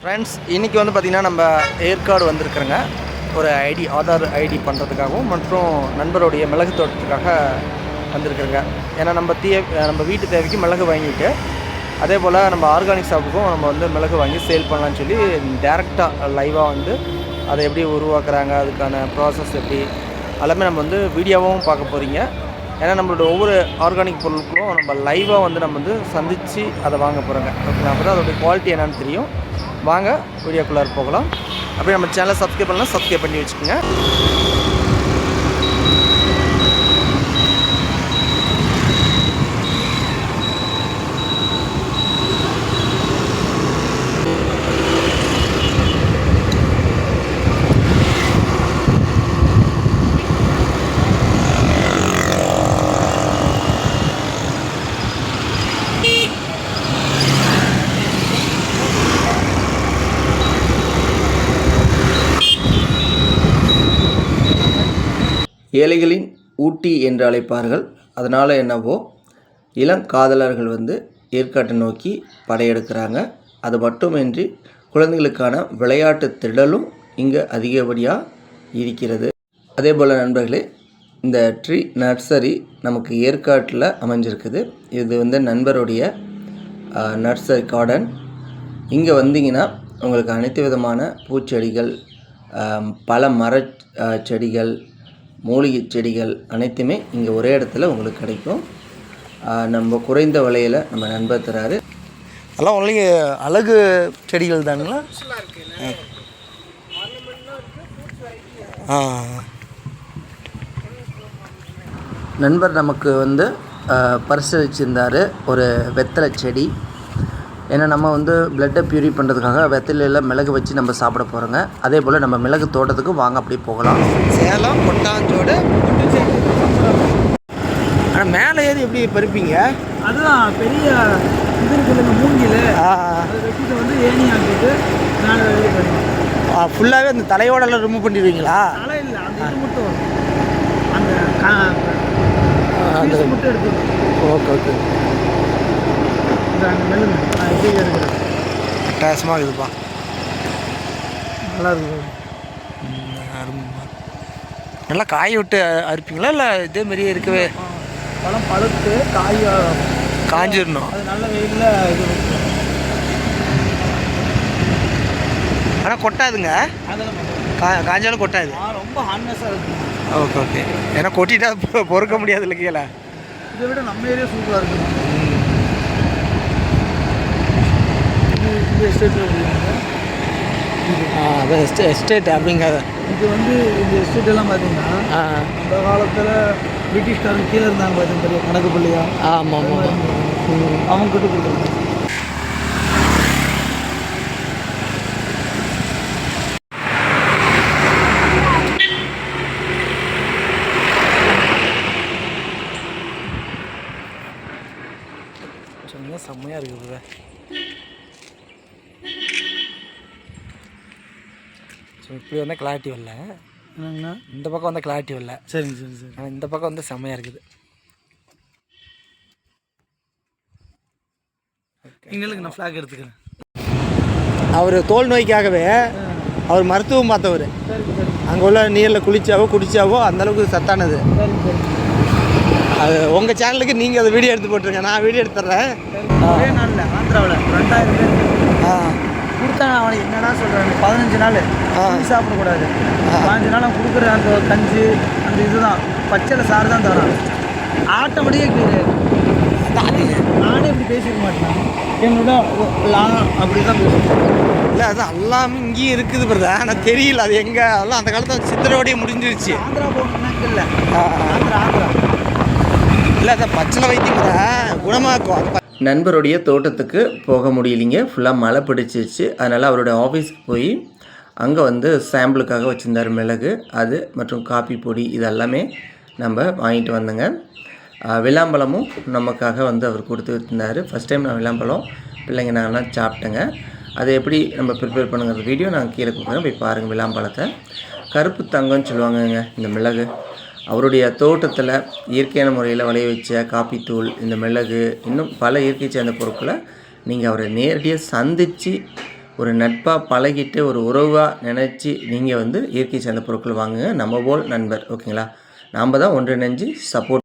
Friends, இன்றைக்கி வந்து பார்த்திங்கன்னா நம்ம ஏற்காடு வந்திருக்கிறோங்க. ஒரு ஆதார் ஐடி பண்ணுறதுக்காகவும் மற்றும் நண்பருடைய மிளகு தோட்டத்துக்காக வந்திருக்கிறோங்க. ஏன்னா நம்ம வீட்டு தேவைக்கு மிளகு வாங்கிட்டு அதே போல் நம்ம ஆர்கானிக் ஷாப்புக்கும் நம்ம வந்து மிளகு வாங்கி சேல் பண்ணலான்னு சொல்லி டேரெக்டாக லைவாக வந்து அதை எப்படி உருவாக்குறாங்க, அதுக்கான ப்ராசஸ் எப்படி எல்லாமே நம்ம வந்து வீடியோவும் பார்க்க போகிறீங்க. ஏன்னா நம்மளோட ஒவ்வொரு ஆர்கானிக் பொருட்களும் நம்ம லைவாக வந்து நம்ம வந்து சந்தித்து அதை வாங்க போகிறோங்க. ஓகேங்களா? அப்போ தான் அதோடைய குவாலிட்டி என்னன்னு தெரியும். வாங்க வீடியோக்குள்ளார போகலாம். அப்படியே நம்ம சேனலை சப்ஸ்கிரைப் பண்ணலாம், சப்ஸ்கிரைப் பண்ணி வச்சுக்கோங்க. ஏழைகளின் ஊட்டி என்று அழைப்பார்கள். அதனால் என்னவோ இளங்காதலர்கள் வந்து ஏற்காட்டை நோக்கி படையெடுக்கிறாங்க. அது மட்டுமின்றி குழந்தைகளுக்கான விளையாட்டு திடலும் இங்கே அதிகப்படியாக இருக்கிறது. அதே போல் நண்பர்களே, இந்த ட்ரீ நர்சரி நமக்கு ஏற்காட்டில் அமைஞ்சிருக்குது. இது வந்து நண்பருடைய நர்சரி கார்டன். இங்கே வந்தீங்கன்னா உங்களுக்கு அனைத்து விதமான பூச்செடிகள், பல மர செடிகள், மூலிகை செடிகள் அனைத்துமே இங்கே ஒரே இடத்துல உங்களுக்கு கிடைக்கும். நம்ம குறைந்த விலையில் நம்ம நண்பர் தராரு. அதெல்லாம் ஒன்லி அழகு செடிகள் தானுங்களா? நண்பர் நமக்கு வந்து பரிசளிச்சிருந்தார் ஒரு வெத்தலை செடி. ஏன்னா நம்ம வந்து பிளட்டை பியூரி பண்ணுறதுக்காக வெத்தலையில் மிளகு வச்சு நம்ம சாப்பிட போகிறோங்க. அதே போல் நம்ம மிளகு தோட்டத்துக்கு வாங்க அப்படியே போகலாம். சேலம் கொட்டாஞ்சோடு. ஆனால் மேலே ஏறி எப்படி பறிப்பீங்க? அதுதான் பெரிய இது இருக்குதுங்க, மூங்கில். அதை வச்சுட்டு வந்து ஏணி ஆக்கிட்டு மேலே ரெடி பண்ணுவோம். ஃபுல்லாகவே அந்த தலையோடெல்லாம் ரிமூவ் பண்ணிடுவீங்களா? தலை இல்லை, அந்த இது மட்டும் வரும். அந்த மட்டும் எடுத்துக்கணும். Okay okay. அந்த மெல்லுங்க எப்படி எடுக்கிறேன். அட்டகாசமாக இருக்குதுப்பா. நல்லா இருக்குது. நல்லா காய விட்டு அறுப்பீங்களா இல்லை இதே மாதிரியே இருக்கவே? பழம் பழுத்து காஞ்சிடணும். அது நல்ல வெயிலில் இது ஆனால் கொட்டாதுங்க. அதெல்லாம் காஞ்சாலும் கொட்டாது. ரொம்ப ஹார்ட்னஸாக இருக்குது. Okay okay. ஏன்னா கொட்டிட்டா பொறுக்க முடியாது இல்லை கீழே. இதை விட நம்ம ஏரியா சூப்பராக இருக்குது. இந்த எஸ்டேட்டில் அதான் எஸ்டேட் அப்படிங்காத. இது வந்து இந்த எஸ்டேட் எல்லாம் பார்த்தீங்கன்னா அந்த காலத்தில் பிரிட்டிஷ்காரங்க கீழே இருந்தாங்க பார்த்தீங்க, பெரிய கணக்கு பள்ளியா. ஆமாம் ஆமாம். அவங்க கிட்ட கொடுக்குறாங்க. சொன்னீங்க செம்மையாக இருக்குது. ஸோ இப்படி வந்தால் கிளாரிட்டி வரல. என்னங்கண்ணா? இந்த பக்கம் வந்தால் கிளாரிட்டி வரல. சரிங்க சரி சரி. ஆனால் இந்த பக்கம் வந்து செம்மையாக இருக்குது. எங்களுக்கு நான் ஃப்ளாக் எடுத்துக்கிறேன். அவர் தோல் நோய்க்காகவே அவர் மருத்துவம் பார்த்தவர். சரி சரி. அங்கே உள்ள நீரில் குடித்தாவோ அந்தளவுக்கு சத்தானது. சரி சரி. அது உங்கள் சேனலுக்கு நீங்கள் அதை வீடியோ எடுத்து போட்டுருங்க, நான் வீடியோ எடுத்துட்றேன். ஒரே நாளில் ஆந்திராவில் 2000 பேர் கொடுத்தா அவனை என்னடா சொல்கிறேன், 15 நாள் சாப்பிடக்கூடாது. 15 நாள் அவன் கொடுக்குற அந்த கஞ்சி அந்த இதுதான் பச்சையில் சாறு தான் தரான். ஆட்டோமேட்டிக்காக கிளியர். நானே இப்படி பேசிக்க மாட்டேன், என்னோட அப்படி தான் பேசுவேன். இல்லை அது எல்லாமே இங்கேயும் இருக்குது பிரதா, ஆனால் தெரியல அது எங்கே. அதெல்லாம் அந்த காலத்தில் சித்திரோடையே முடிஞ்சிருச்சு. ஆந்திரா போகணும்னா இல்லை. ஆந்திரா இல்லை அதை பச்சளை வைத்தியம் குணமாக்கும். நண்பருடைய தோட்டத்துக்கு போக முடியலைங்க, ஃபுல்லாக மழை பிடிச்சிருச்சு. அதனால் அவருடைய ஆஃபீஸ்க்கு போய் அங்கே வந்து சாம்பிளுக்காக வச்சுருந்தார் மிளகு, அது மற்றும் காப்பி பொடி இதெல்லாமே நம்ம வாங்கிட்டு வந்தோங்க. விளாம்பழமும் நமக்காக வந்து அவர் கொடுத்து இருந்தார். ஃபஸ்ட் டைம் நான் விளாம்பழம் பிள்ளைங்க நாங்கள்லாம் சாப்பிட்டேங்க. அதை எப்படி நம்ம ப்ரிப்பேர் பண்ணுங்கிற வீடியோ நாங்கள் கீழே கொடுக்குறோம், போய் பாருங்கள். விளாம்பழத்தை கருப்பு தங்கம்னு சொல்லுவாங்கங்க இந்த மிளகு. அவருடைய தோட்டத்தில் இயற்கையான முறையில் விளைய வச்ச காப்பித்தூள், இந்த மிளகு, இன்னும் பல இயற்கை சேர்ந்த பொருட்களை நீங்கள் அவரை நேரடியாக சந்தித்து ஒரு நட்பாக பழகிட்டு ஒரு உறவாக நினச்சி நீங்கள் வந்து இயற்கை சார்ந்த பொருட்கள் வாங்குங்க. நம்ம போல் நண்பர். ஓகேங்களா? நாம் தான் ஒன்றிணைஞ்சு சப்போர்ட்